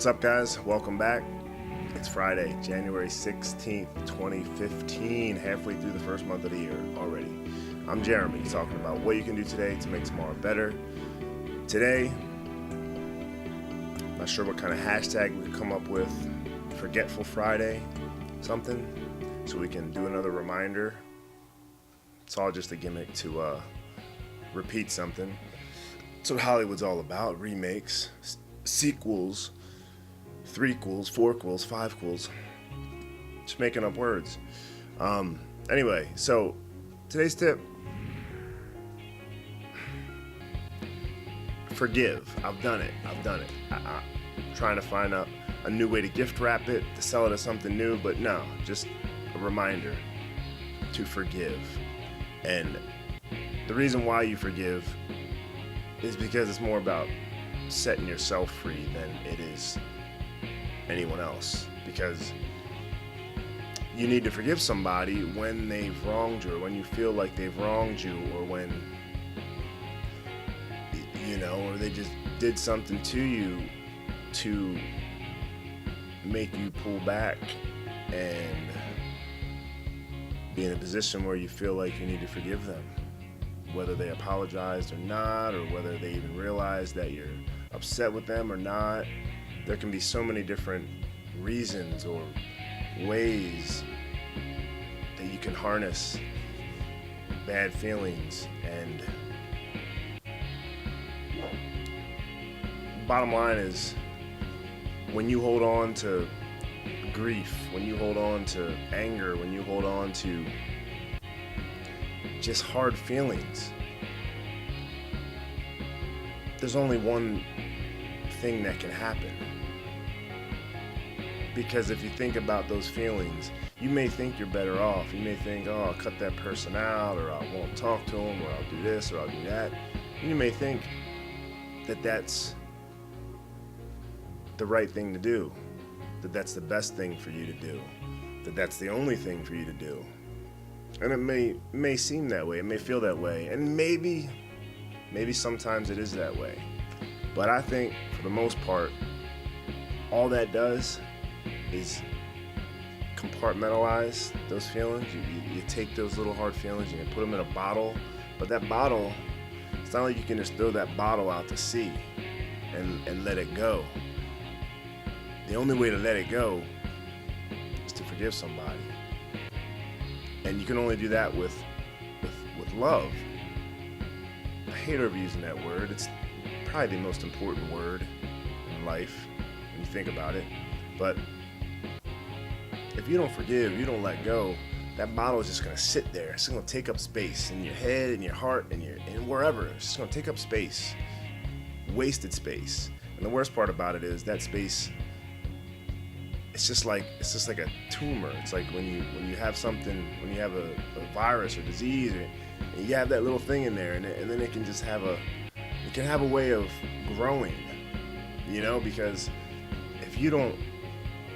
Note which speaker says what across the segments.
Speaker 1: What's up, guys? Welcome back. It's Friday, January 16th, 2015, halfway through the first month of the year already. I'm Jeremy, talking about what you can do today to make tomorrow better. Today, not sure what kind of hashtag we could come up with, Forgetful Friday, something, so we can do another reminder. It's all just a gimmick to repeat something. That's what Hollywood's all about, remakes, sequels, threequels, fourquels, fivequels, just making up words. Anyway, so today's tip, forgive. I've done it. I'm trying to find a new way to gift wrap it, to sell it as something new, but no, just a reminder to forgive. And the reason why you forgive is because it's more about setting yourself free than it is anyone else. Because you need to forgive somebody when they've wronged you, or when you feel like they've wronged you, or when, or they just did something to you to make you pull back and be in a position where you feel like you need to forgive them. Whether they apologized or not, or whether they even realized that you're upset with them or not. There can be so many different reasons or ways that you can harness bad feelings. And bottom line is, when you hold on to grief, when you hold on to anger, when you hold on to just hard feelings, there's only one thing that can happen. Because if you think about those feelings, you may think you're better off. You may think, oh, I'll cut that person out, or I won't talk to them, or I'll do this, or I'll do that. And you may think that that's the right thing to do, that that's the best thing for you to do, that that's the only thing for you to do. And it may seem that way, it may feel that way, and maybe sometimes it is that way. But I think, for the most part, all that does is compartmentalize those feelings. You take those little hard feelings and you put them in a bottle, but that bottle, it's not like you can just throw that bottle out to sea and let it go. The only way to let it go is to forgive somebody. And you can only do that with love. I hate overusing that word. It's probably the most important word in life when you think about it. But if you don't forgive, you don't let go, that bottle is just going to sit there. It's going to take up space in your head, in your heart, and wherever. It's just going to take up space, wasted space. And the worst part about it is that space, it's just like a tumor. It's like when you have something, when you have a virus or disease, and you have that little thing in there, and then it can just have a way of growing, because if you don't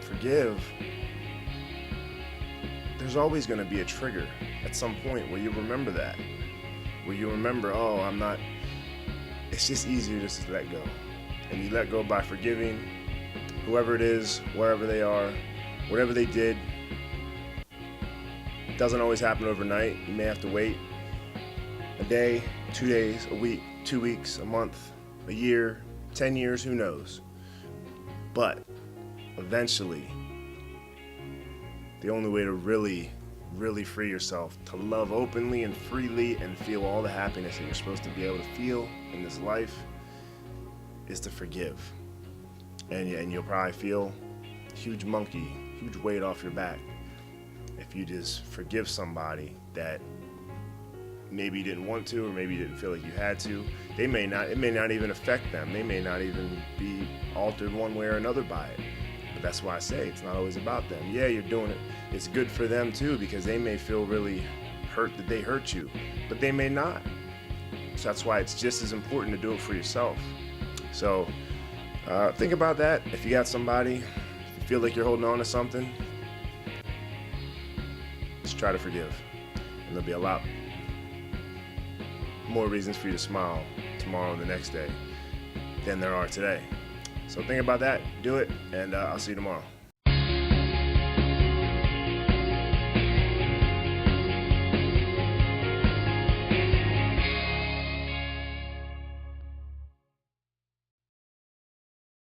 Speaker 1: forgive, there's always going to be a trigger at some point where you remember that, where you remember, it's just easier just to let go. And you let go by forgiving whoever it is, wherever they are, whatever they did. It doesn't always happen overnight. You may have to wait a day, 2 days, a week, 2 weeks, a month, a year, 10 years, who knows. But eventually, the only way to really, really free yourself, to love openly and freely and feel all the happiness that you're supposed to be able to feel in this life, is to forgive. And you'll probably feel a huge weight off your back if you just forgive somebody that maybe you didn't want to, or maybe you didn't feel like you had to. It may not even affect them. They may not even be altered one way or another by it. But that's why I say it's not always about them. Yeah, you're doing it. It's good for them too, because they may feel really hurt that they hurt you, but they may not. So that's why it's just as important to do it for yourself. So think about that. If you got somebody, if you feel like you're holding on to something, just try to forgive. And there'll be a lot more reasons for you to smile tomorrow and the next day than there are today. So think about that, do it, and I'll see you tomorrow.